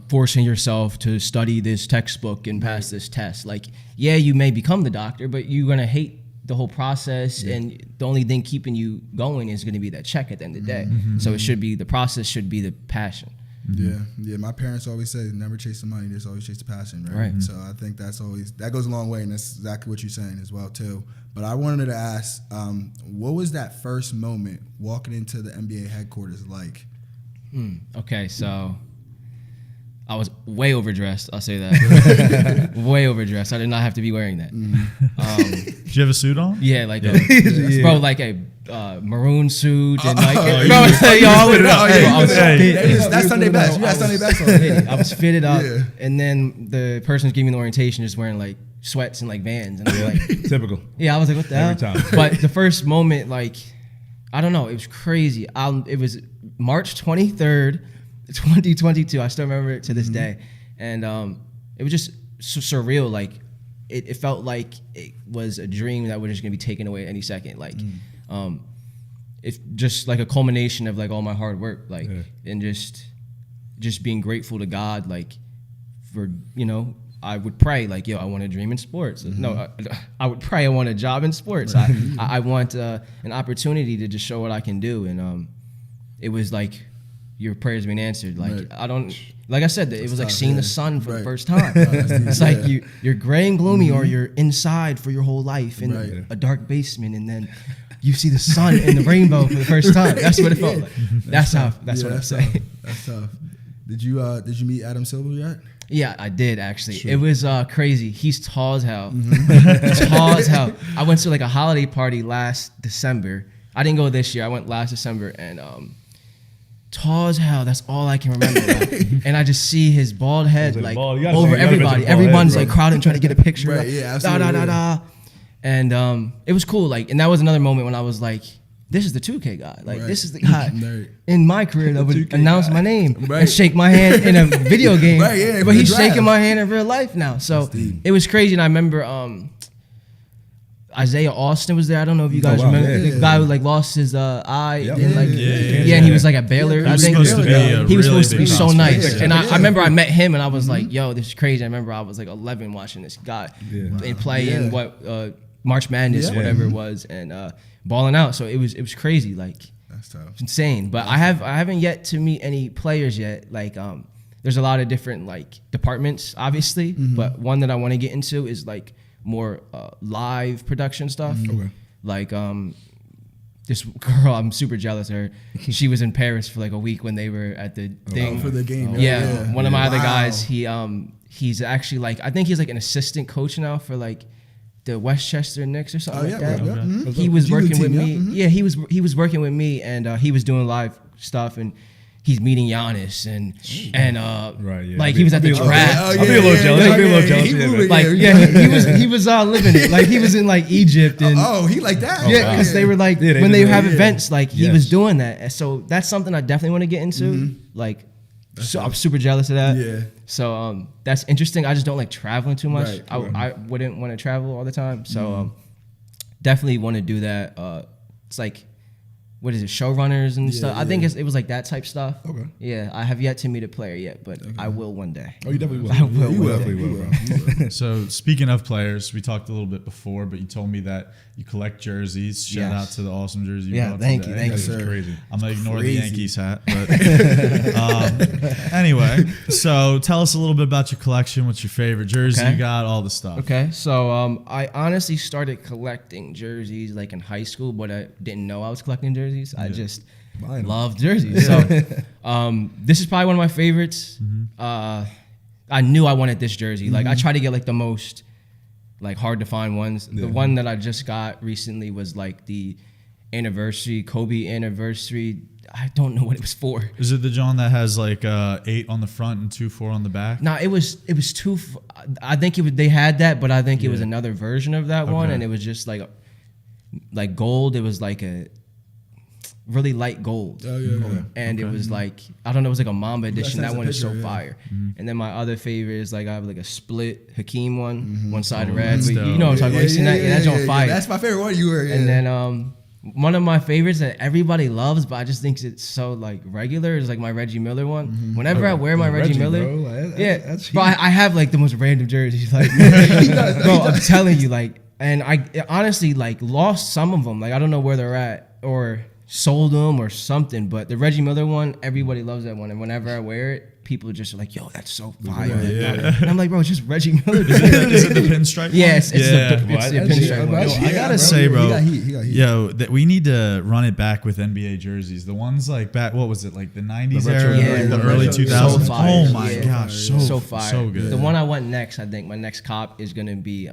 forcing yourself to study this textbook and pass this test. Like, you may become the doctor, but you're gonna hate the whole process, and the only thing keeping you going is gonna be that check at the end of the day. So it should be, the process should be the passion. Yeah. My parents always say, never chase the money, just always chase the passion, right? So I think that goes a long way, and that's exactly what you're saying as well too. But I wanted to ask, what was that first moment walking into the NBA headquarters like? Okay, so I was way overdressed. I'll say that. Way overdressed. I did not have to be wearing that. Did you have a suit on? Yeah, like bro, like a maroon suit and like, bro, I would That's Sunday best. You got Sunday best on. I was fitted up, and then the person giving me the orientation just wearing like sweats and like Vans, and I was like, typical. Yeah, I was like, what the hell? Every time. But the first moment, like, I don't know, it was crazy. It was March 23rd, 2022. I still remember it to this day, and it was just surreal. Like, it felt like it was a dream that was just gonna be taken away any second. Like, it's just like a culmination of like all my hard work, like, and just being grateful to God, like, for, I would pray like, I want a dream in sports. No, I would pray I want a job in sports. I want an opportunity to just show what I can do, and it was like your prayers being answered. Like, like I said, it was like seeing the sun for the first time. It's like you're gray and gloomy, or you're inside for your whole life in a dark basement, and then you see the sun and the rainbow for the first time. That's what it felt like. That's what I'm saying. That's tough. Did you meet Adam Silver yet? Yeah, I did actually. It was crazy. He's tall as hell. Tall as hell. I went to like a holiday party last December. I didn't go this year. I went last December, and tall as hell. That's all I can remember. And I just see his bald head like over everybody. Everyone's like crowding, trying to get a picture. Right? Yeah, absolutely. And it was cool. Like, and that was another moment when I was like, this is the 2K guy. Like, this is the guy in my career that would announce my name and shake my hand in a video game. But he's shaking my hand in real life now. So it was crazy. And I remember Isaiah Austin was there. I don't know if you guys remember the guy who like lost his eye. And he was like at Baylor. I think he was supposed to be so nice. And I remember I met him and I was like, yo, this is crazy. I remember I was like 11 watching this guy and play in what March Madness, whatever it was, and balling out. So it was crazy. Like, that's tough. It's insane. But I haven't yet to meet any players yet. Like, there's a lot of different like departments, obviously, but one that I want to get into is like more live production stuff. Like this girl, I'm super jealous of her. She was in Paris for like a week when they were at the thing for the game. One of my other guys, he's actually like, I think he's like an assistant coach now for like the Westchester Knicks or something like that. He was working with me. Yeah, he was working with me, and he was doing live stuff, and he's meeting Giannis and like he was at the draft. I'll be a little jealous. Like he was living it. Like he was in like Egypt and he like that. Yeah, because they were like when they have events, like he was doing that. So that's something I definitely want to get into. Like, so I'm super jealous of that. Yeah. So that's interesting. I just don't like traveling too much. I wouldn't want to travel all the time. So definitely want to do that. It's like, what is it, showrunners and stuff? I think it was like that type stuff. Okay. Yeah, I have yet to meet a player yet, but I will one day. Oh, you definitely will. I will. You definitely will, bro. So speaking of players, we talked a little bit before, but you told me that you collect jerseys. Shout out to the awesome jersey you brought thank today. you, sir. Crazy. I'm gonna ignore the Yankees hat, but anyway. So tell us a little bit about your collection. What's your favorite jersey you got? All the stuff. Okay, so I honestly started collecting jerseys like in high school, but I didn't know I was collecting jerseys. I just love jerseys. So this is probably one of my favorites. I knew I wanted this jersey. Like I tried to get like the most like hard to find ones. The one that I just got recently was like the anniversary, Kobe anniversary. I don't know what it was for. Is it the John that has like 8 on the front and 2 4 on the back? No, it was two. I think they had that, but I think it was another version of that one, and it was just like gold. It was like a really light gold. Oh yeah. And it was like, I don't know, it was like a Mamba edition. sent us That a one is so picture, yeah. fire. And then my other favorite is like I have like a split Hakeem one side red. But you know what I'm talking about. You seen that? Yeah, that's on fire. That's my favorite one you were. Yeah. And then one of my favorites that everybody loves, but I just think it's so like regular, is like my Reggie Miller one. Whenever I wear my Reggie Miller, bro, like, yeah, that's bro, I have like the most random jerseys. Like, bro, I'm telling you, like, and I honestly like lost some of them. Like, I don't know where they're at or sold them or something. But the Reggie Miller one, everybody loves that one, and whenever I wear it, people just are like, "Yo, that's so fire!" And I'm like, "Bro, it's just Reggie Miller." Is it the pinstripe? Yes, it's Yeah. the pinstripe one. Yo, I gotta say, bro, he got heat. yo, that we need to run it back with NBA jerseys. The ones like back, what was it, like the 90s The retro- era, Yeah, like the the early retro- 2000s? so fire. Oh my Yeah. gosh, so fire. so good. The one I want next, I think my next cop is gonna be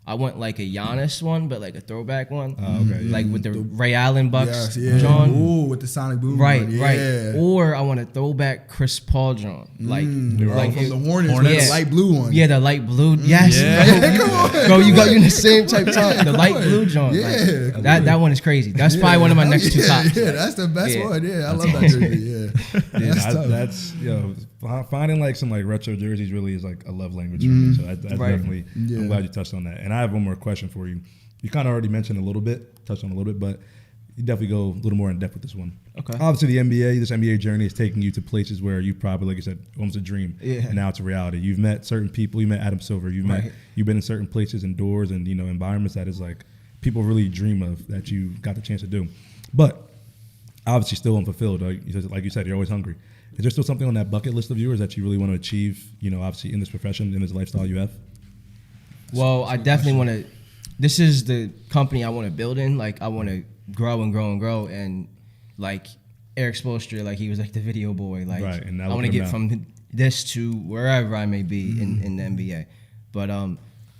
I want like a Giannis one, but like a throwback one. okay, yeah. Like with the Ray Allen Bucks Yes, yeah. John. Ooh, with the Sonic Boom. Right, one, right. yeah. Or I want a throwback Chris Paul John. Like From it- the Hornets, Yeah. the light blue one. Yeah, the light blue. Yes, Yeah. bro. Come on. Bro, you in the same type time. The light blue John. Yeah. Like, that one is crazy. That's probably one of my next two tops. Yeah, that's the best Yeah. one. Yeah, I love that jersey. Yeah, Yeah, that's tough. that's finding like some like retro jerseys really is like a love language for me. So that's Right. definitely. Yeah. I'm glad you touched on that. And I have one more question for you. You kind of already mentioned touched on a little bit, but you definitely go a little more in depth with this one. Okay. Obviously, this NBA journey is taking you to places where you probably, like you said, almost a dream. Yeah. And now it's a reality. You've met certain people. You met Adam Silver. You've been in certain places and doors and environments that is like people really dream of that you got the chance to do. But obviously still unfulfilled. Like you said, you're always hungry. Is there still something on that bucket list of yours that you really want to achieve, obviously in this profession, in this lifestyle you have? Well, I definitely want to. This is the company I want to build in. Like, I want to grow and grow and grow. And like Eric Spoelstra, like he was like the video boy. Like, Right, and now I want to look at get him from this to wherever I may be in the NBA. But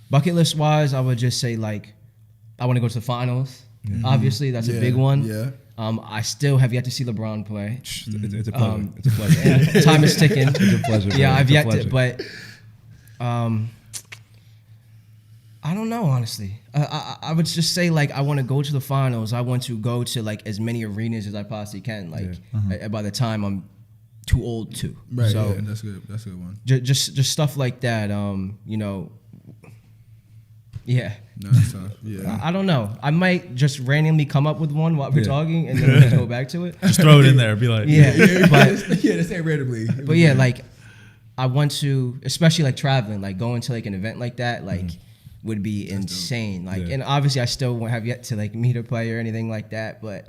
bucket list wise, I would just say like I want to go to the finals. Obviously, that's a big one. Yeah. I still have yet to see LeBron play. It's a pleasure. It's a pleasure. And time is ticking. It's a pleasure. Yeah, bro. I've It's a yet pleasure. to, but I don't know, honestly. I would just say like I want to go to the finals. I want to go to like as many arenas as I possibly can. Like by the time I'm too old to. Right. So yeah, that's good. That's a good one. just stuff like that. Yeah. No, that's tough. Yeah. I don't know. I might just randomly come up with one while we're talking and then we'll just go back to it. Just throw it in there. Be like, Yeah. But Yeah, they say randomly. But yeah, like I want to, especially like traveling, like going to like an event like that, like would be insane. Like, Yeah. and obviously I still won't have yet to like meet a player or anything like that, but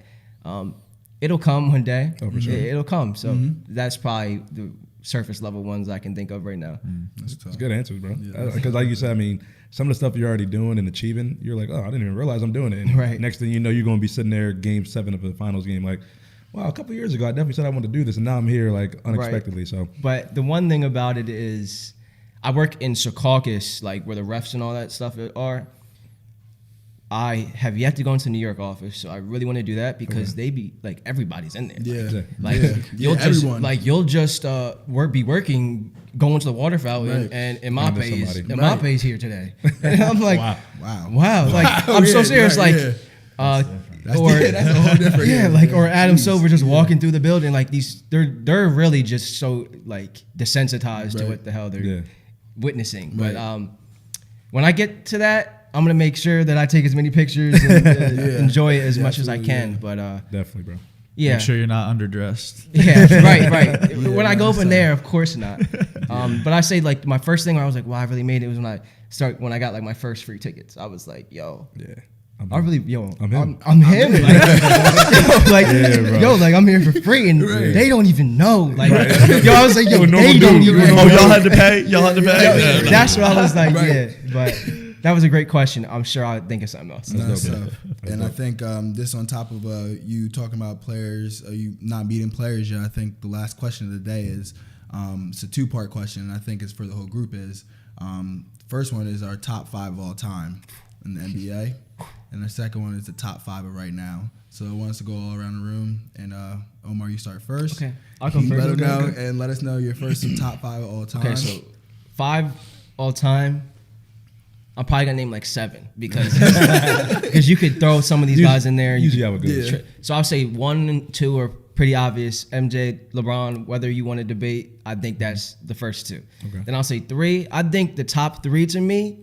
it'll come one day. Oh, for sure. It'll come. So that's probably the surface level ones I can think of right now. That's tough. It's good answers, bro. Because like you said, I mean, some of the stuff you're already doing and achieving, you're like, oh, I didn't even realize I'm doing it. And Right. next thing you know, you're going to be sitting there, Game 7 of the finals game, like, wow, a couple years ago, I definitely said I wanted to do this, and now I'm here, like, unexpectedly. So But the one thing about it is I work in Secaucus, like where the refs and all that stuff are. I have yet to go into the New York office, so I really want to do that because they be like everybody's in there. Yeah. Like Yeah. you'll Yeah, just everyone. like you'll just be working, going to the water fountain, Right. and Find Mbappé's somebody. Mbappé's here today, and I'm like, Wow. wow, like I'm so Yeah, serious, right, like, yeah. That's, or that's a whole different. yeah, like or Adam Silver just walking through the building, like they're really just so like desensitized to Right. what the hell they're Yeah. witnessing. Right. But when I get to that, I'm gonna make sure that I take as many pictures and enjoy it as Yeah, much as I absolutely, can. But definitely, bro. yeah, Make sure you're not underdressed. yeah, right. When I go up in there, of course not. But I say like my first thing where I was like, wow, I really made it was when I got like my first free tickets. I was like, yo. Yeah. I'm him. I'm him. I'm him. Like, bro. like I'm here for free, and they don't even know. Like, yo, I was like, yo, normal they dude. don't even. You're a know. normal Oh, y'all had to pay? Y'all had to pay? Yo, that's what I was like. Right. Yeah, but that was a great question. I'm sure I'll think of something else. That's tough. And I think this on top of you talking about players, you not beating players yet. I think the last question of the day is it's a 2-part question, and I think it's for the whole group. Is first one is our top 5 of all time in the NBA, and the second one is the top 5 of right now. So I want us to go all around the room. And Omar, you start first. Okay. I'll go first. Let us know Okay. and let us know your first and top 5 of all time. Okay, so 5 all time. I'm probably gonna name like 7 because you could throw some of these guys in there. Usually have a good. Yeah. So I'll say 1 and 2 are pretty obvious. MJ, LeBron, whether you want to debate, I think that's the first 2. Okay. Then I'll say 3. I think the top 3 to me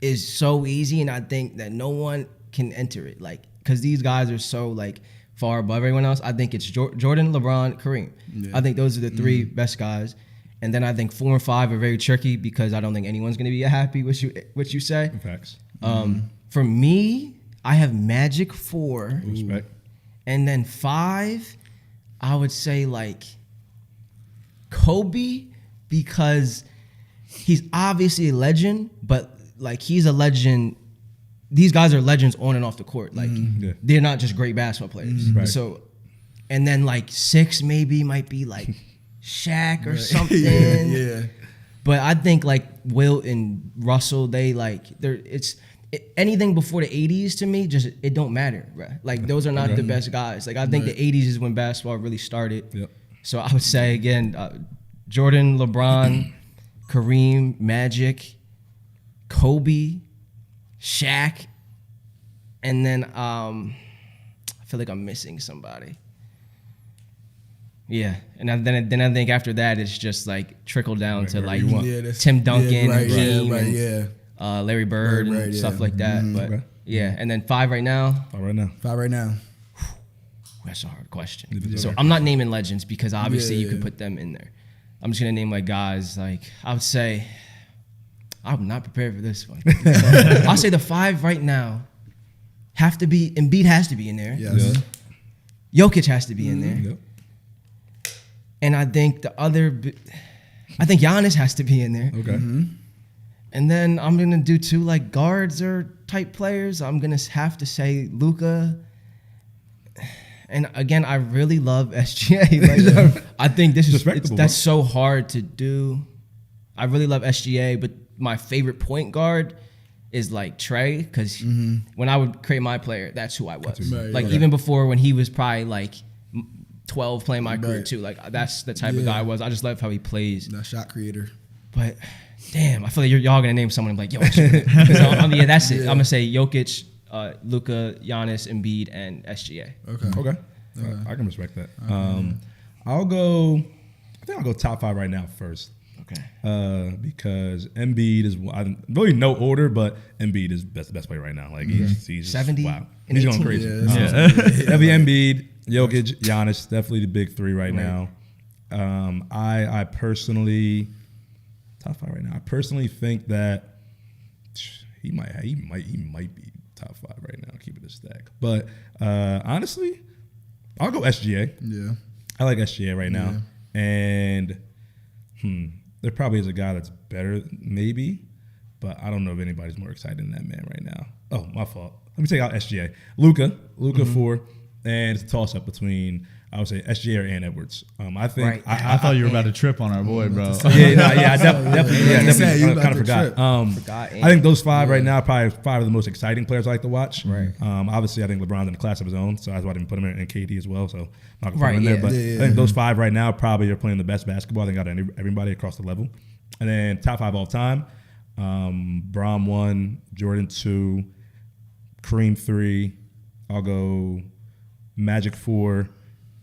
is so easy, and I think that no one can enter it. Like, because these guys are so like far above everyone else. I think it's Jordan, LeBron, Kareem. Yeah. I think those are the 3 best guys. And then I think 4 and 5 are very tricky because I don't think anyone's going to be happy with what you say. Facts. For me, I have Magic 4. Respect. And then 5, I would say like Kobe, because he's obviously a legend, but like he's a legend. These guys are legends on and off the court. Like they're not just great basketball players. Right. So, and then like 6 maybe might be like Shaq or something. yeah. But I think like Wilt and Russell, anything before the 80s to me, just it don't matter, right? Like those are not the best guys. Like I think the 80s is when basketball really started. Yep. So I would say again, Jordan, LeBron, Kareem, Magic, Kobe, Shaq, and then I feel like I'm missing somebody. Yeah, and then I think after that it's just like trickle down to like Tim Duncan, Hakeem, and Larry Bird, and stuff like that. But Okay. yeah, and then 5 right now. 5 right now. 5 right now. That's a hard question. So I'm not naming legends because obviously you could put them in there. I'm just gonna name like guys. Like I would say, I'm not prepared for this one. I'll say the 5 right now have to be Embiid has to be in there. Yes. Jokic has to be in there. Yep. And I think I think Giannis has to be in there. Okay. And then I'm gonna do 2 like guards or type players. I'm gonna have to say Luka. And again, I really love SGA. Like, I think that's so hard to do. I really love SGA, but my favorite point guard is like Trey, because when I would create my player, that's who I was. Right, like even before when he was probably like 12 playing my career too. Like that's the type of guy I was. I just love how he plays. The shot creator. But damn, I feel like y'all gonna name someone like Jokic. Yeah, that's it. I'm gonna say Jokic, Luka, Giannis, Embiid, and SGA. Okay. I can respect that. I'll go. I think I'll go top 5 right now first. Okay. Because Embiid is really no order, but Embiid is the best player right now. Like he's 70. Wow. He's going crazy. Yeah. Definitely Embiid, Jokic, Giannis, definitely the big 3 right now. I personally top 5 right now. I personally think that he might be top 5 right now. Keep it a stack. But honestly, I'll go SGA. Yeah. I like SGA right now. And there probably is a guy that's better, maybe, but I don't know if anybody's more excited than that man right now. Oh, my fault. Let me take out SGA. Luka 4, and it's a toss-up between, I would say, SGA or Ant Edwards. I think Right. I thought you were about to trip on our boy, bro. I definitely kind of forgot. Forgot I think those 5 right now are probably 5 of the most exciting players I like to watch. Right. Obviously, I think LeBron's in a class of his own, so that's why I didn't put him in, and KD as well. So I'm not gonna put him in there. But I think those 5 right now probably are playing the best basketball. I think out of everybody across the level. And then top 5 all time: Bron 1, Jordan 2, Kareem 3. I'll go Magic 4.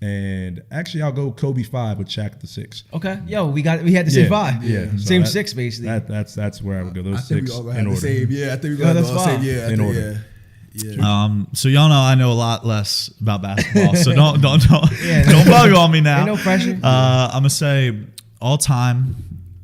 And actually, I'll go Kobe 5 with Shaq at the 6. Okay. Yo, we had the same 5. Yeah. Same 6 basically. That's where I would go. Those I think 6 we all gonna in have the order. same. Yeah, I think we gonna that's all fine. same. Yeah, In order. Yeah. So y'all know I know a lot less about basketball, so don't don't bug on me now. Ain't no pressure. I'm gonna say all time,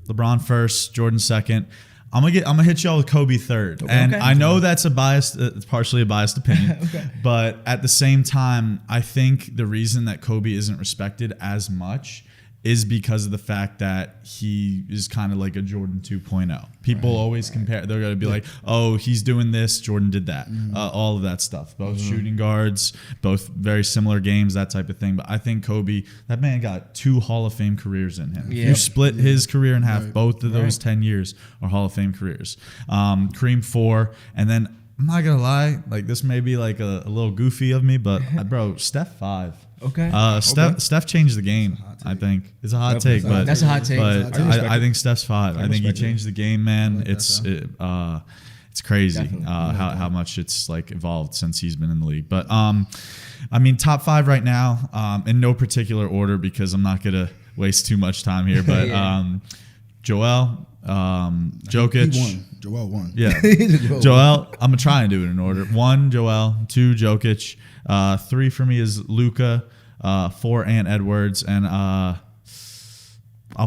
LeBron first, Jordan second. I'm gonna hit y'all with Kobe third, and I know that's a biased, partially a biased opinion, but at the same time, I think the reason that Kobe isn't respected as much is because of the fact that he is kind of like a Jordan 2.0. People always compare. They're going to be like, oh, he's doing this, Jordan did that. All of that stuff. Both shooting guards, both very similar games, that type of thing. But I think Kobe, that man got 2 Hall of Fame careers in him. If you split his career in half, both of those 10 years are Hall of Fame careers. Kareem 4, and then I'm not gonna lie, like this may be like a little goofy of me, but bro, Steph 5. Okay. Steph changed the game. I think it's a hot take, but That's a hot take. But I think Steph's 5. I think he respect changed the game, man. It's crazy Definitely. how much it's like evolved since he's been in the league. But I mean, top 5 right now, in no particular order because I'm not gonna waste too much time here. But Joel, Jokic. He won. Joel won. Yeah, Joel. I'm gonna try and do it in order. 1, Joel. 2, Jokic. 3 for me is Luka. 4, Ant Edwards, and I'll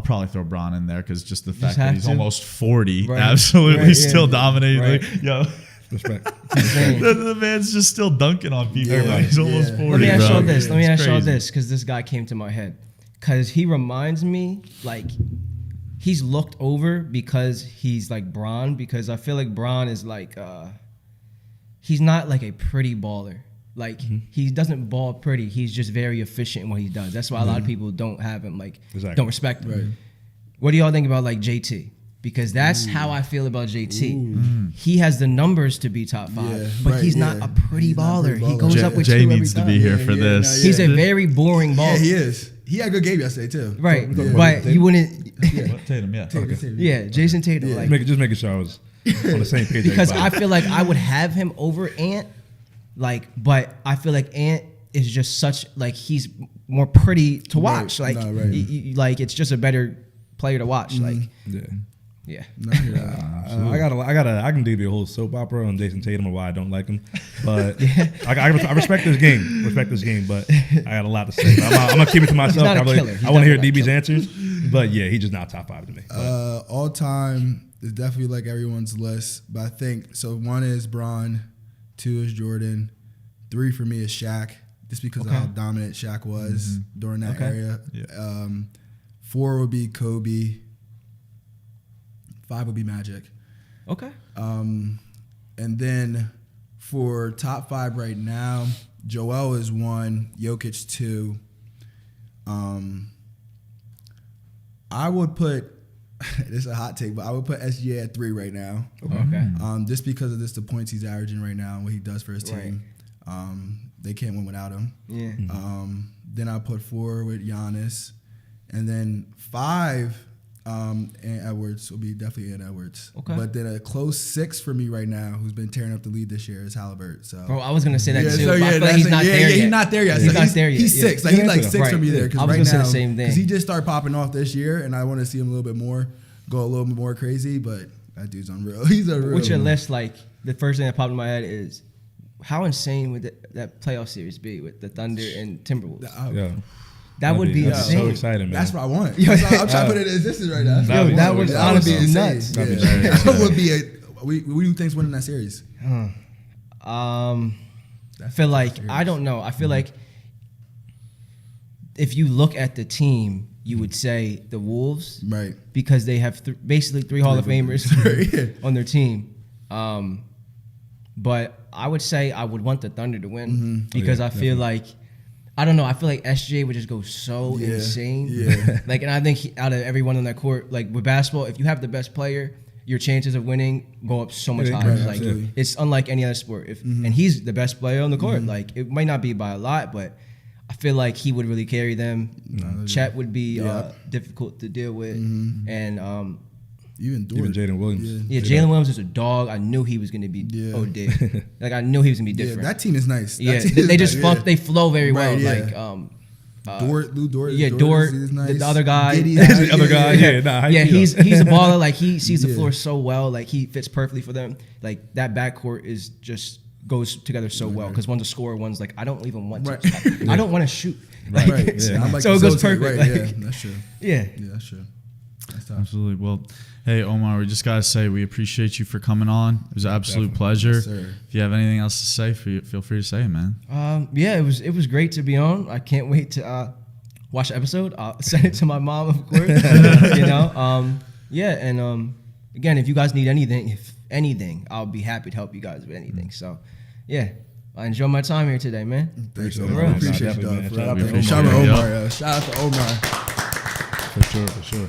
probably throw Bron in there because just the fact that he's almost 40, absolutely still dominating. Right. Like, yo, Respect. the man's just still dunking on people. Yeah. He's almost 40. Let me ask bro. y'all this. Let me It's ask y'all crazy. this, because this guy came to my head. Because he reminds me, like, he's looked over because he's like Bron. Because I feel like Bron is like, he's not like a pretty baller. Like, he doesn't ball pretty. He's just very efficient in what he does. That's why a lot of people don't have him, like, don't respect him. Right. What do y'all think about, like, JT? Because that's how I feel about JT. He has the numbers to be top 5, Yeah, but right, he's not yeah. a pretty He's not a baller. pretty He baller. goes up with Jay 2 every needs to time. be here for Yeah, this. no, He's a very boring baller. Yeah, he is. He had a good game yesterday too. Right, Yeah. but you wouldn't. Tatum, yeah. Yeah, Jason Tatum. Like, Just making sure I was on the same page. as because I everybody. feel like I would have him over Ant, like, but I feel like Ant is just such, like, he's more pretty to watch. Right. Like, No, right. like it's just a better player to watch. Like, Yeah. yeah. No, I hear that. I can give you a whole soap opera on Jason Tatum and why I don't like him, but I respect this game. But I got a lot to say. I'm gonna keep it to myself. not a I killer. He's I want to hear definitely DB's not a answers, but yeah, he's just not top 5 to me. All time is definitely like everyone's list, but I think so. 1 is Bron, 2 is Jordan, 3 for me is Shaq, just because of how dominant Shaq was during that area. Yeah. 4 would be Kobe. 5 would be Magic. Okay. And then for top 5 right now, Joel is 1, Jokic 2. I would put this is a hot take, but I would put SGA at 3 right now. Okay. Just because of the points he's averaging right now and what he does for his team. They can't win without him. Yeah. Then I put 4 with Giannis, and then 5. Ant Edwards will be definitely Ant Edwards. Okay. But then a close 6 for me right now, who's been tearing up the lead this year, is Halliburton. So. Bro, I was gonna say that too. So But I feel like he's not there yet. he's not there yet. He's So not there yet. He's yeah. 6. Like he's like 6 for me there. I Because was right gonna say now, the same thing. because he just started popping off this year, and I want to see him a little bit more, go a little bit more crazy. But that dude's unreal. He's unreal. What's your list like? The first thing that popped in my head is, how insane would that playoff series be with the Thunder and Timberwolves? Yeah. That would be that's insane. so exciting, man. That's what I want. That's why I'm trying to put it in existence right now. That'd be that so would exciting. honestly That would be nuts. insane. That'd be Yeah. very That would be a. What do you think's winning that series? I feel like I don't know. I feel like if you look at the team, you would say the Wolves, Right. because they have basically 3 Hall of Famers on their team. But I would say I would want the Thunder to win because I feel like, I don't know, I feel like SGA would just go so insane. Yeah. Like, and I think out of everyone on that court, like with basketball, if you have the best player, your chances of winning go up so much Yeah, higher. right, Like, absolutely. it's unlike any other sport. And he's the best player on the court. Like, it might not be by a lot, but I feel like he would really carry them. Chet would be difficult to deal with. And Even Dort. Even Jaden Williams. yeah, Jalen Williams is a dog. I knew he was going to be OD. Like, I knew he was going to be Yeah, different. that team is nice. That Yeah, team they is just nice, funk. They flow very well. Right, yeah. Like, Dort, Lou Dort. yeah, Dort Dort, is nice. the other guy. Giddey, The other guy, yeah, nah, Yeah, he's a baller. Like, he sees the Yeah. floor so well. Like, he fits perfectly for them. Like, that backcourt is just goes together so well because one's a scorer, one's like, I don't even want to. Right. I don't want to shoot. Right. Like, Yeah. I'm like so it goes facilitate, perfect. Right. Like, Yeah, that's true. yeah. Yeah, that's true. That's tough. Absolutely. Well, hey, Omar, we just got to say we appreciate you for coming on. It was an absolute pleasure. Yes, sir. If you have anything else to say, feel free to say it, man. Yeah, it was great to be on. I can't wait to watch the episode. I'll send it to my mom, of course. You know, yeah, and again, if you guys need anything, I'll be happy to help you guys with anything. So, yeah, I enjoyed my time here today, man. Thanks, For Omar. real. Appreciate you, Definitely, dog. man. For real. Shout out to Shout out to Omar. Omar. Shout out to Omar. For sure.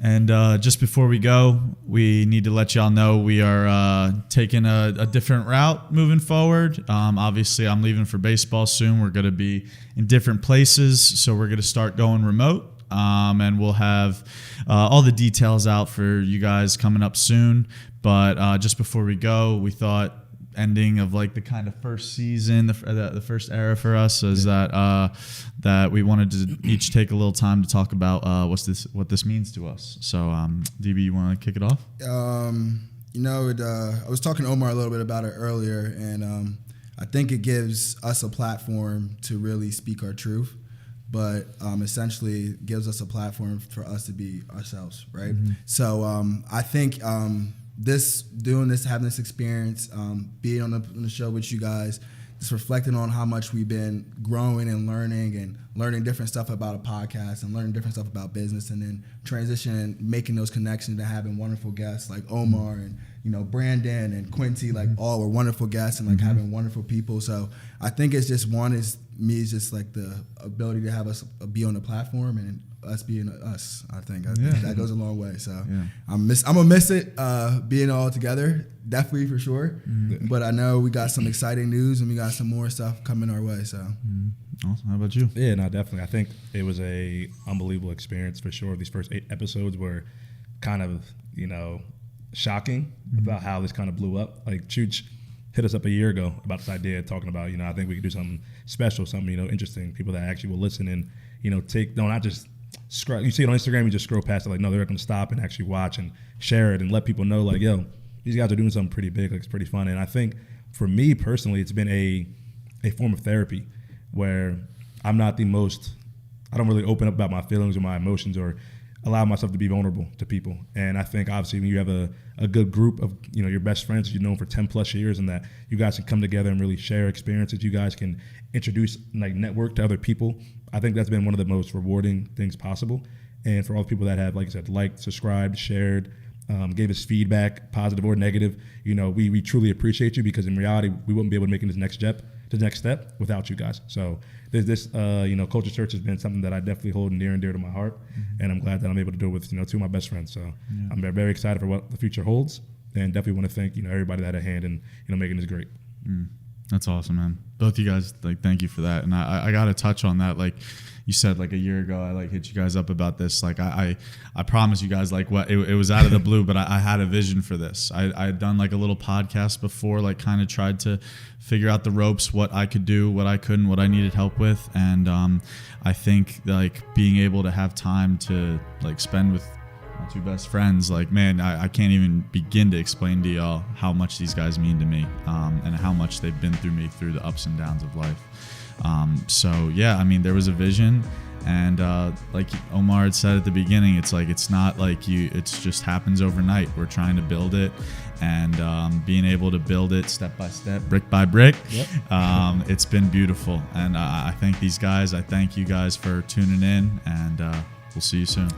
And just before we go, we need to let y'all know we are taking a different route moving forward. Obviously, I'm leaving for baseball soon. We're going to be in different places, so we're going to start going remote. And we'll have all the details out for you guys coming up soon. But just before we go, we thought ending of like the kind of first season, the first era for us is that we wanted to each take a little time to talk about what this means to us. So, DB, you want to kick it off? I was talking to Omar a little bit about it earlier, and I think it gives us a platform to really speak our truth, but essentially it gives us a platform for us to be ourselves, right? Mm-hmm. So I think having this experience, being on the show with you guys, just reflecting on how much we've been growing and learning different stuff about a podcast and learning different stuff about business, and then transitioning, making those connections, and having wonderful guests like Omar and Brandon and Quincy, like all were wonderful guests, and like having wonderful people. So I think it's just it's just like the ability to have us be on the platform and us being us. I think that goes a long way. So I'm gonna miss it being all together, definitely for sure. Mm-hmm. But I know we got some exciting news and we got some more stuff coming our way. So awesome. How about you? Yeah, no, definitely. I think it was a unbelievable experience for sure. These first 8 episodes were kind of shocking about how this kind of blew up. Like Chooch hit us up a year ago about this idea, talking about I think we could do something special, something interesting, people that actually will listen and not just scroll. You see it on Instagram, you just scroll past it. Like, no, they're going to stop and actually watch and share it and let people know, like, yo, these guys are doing something pretty big. Like, it's pretty fun. And I think for me personally, it's been a form of therapy where I don't really open up about my feelings or my emotions or allow myself to be vulnerable to people. And I think obviously when you have a good group of your best friends that you've known for 10 plus years, and that you guys can come together and really share experiences, you guys can introduce network to other people. I think that's been one of the most rewarding things possible. And for all the people that have, like I said, liked, subscribed, shared, gave us feedback, positive or negative, we truly appreciate you, because in reality we wouldn't be able to make it this next step without you guys. So this Culture Church has been something that I definitely hold near and dear to my heart, and I'm glad that I'm able to do it with 2 of my best friends. So I'm very excited for what the future holds, and definitely want to thank everybody that had a hand in making this great. That's awesome, man. Both you guys, thank you for that. And I got to touch on that. Like you said, like a year ago, I hit you guys up about this. Like I promise you guys, it was out of the blue, but I had a vision for this. I had done like a little podcast before, like kind of tried to figure out the ropes, what I could do, what I couldn't, what I needed help with. And I think like being able to have time to spend with my 2 best friends, man, I can't even begin to explain to y'all how much these guys mean to me, and how much they've been through me through the ups and downs of life. So yeah, there was a vision, and like Omar had said at the beginning, it's not like it just happens overnight. We're trying to build it, and being able to build it step by step, brick by brick. Yep. It's been beautiful, and I thank these guys. I thank you guys for tuning in, and we'll see you soon.